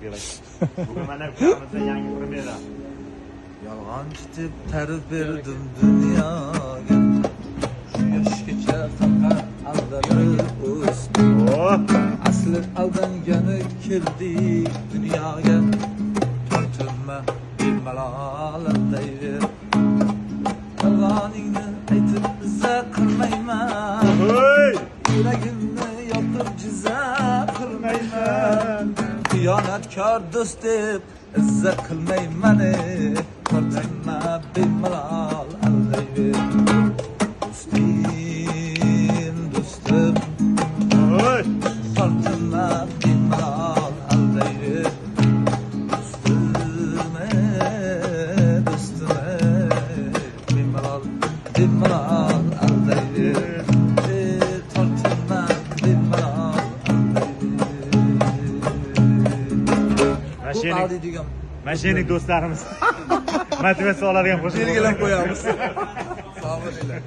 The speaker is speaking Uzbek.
Bugun mana ukamizni yangi premyera. Yolg'onchi deb tarif berdim dunyoga. Shu yoshgacha faqat aldanib o'sdim. Asli aldangani keldik dunyoga. Tortinma bemalol aldayver. Yolg'oningni aytib izza qilmayman. Yuragimni yoqib jiza qilmayman. Xiyonatkor do'st deb izza qilmayman. Tortinma bemalol aldayver. Do'stim do'stim, tortinma bemalol aldayver. Do'stim bemalol bemalol aldayver. Tortinma bemalol aldayver. Degan mashinik do'stlarimiz motivatsiya oladigan qo'shiq belgilab qo'yamiz. Sog' bo'linglar.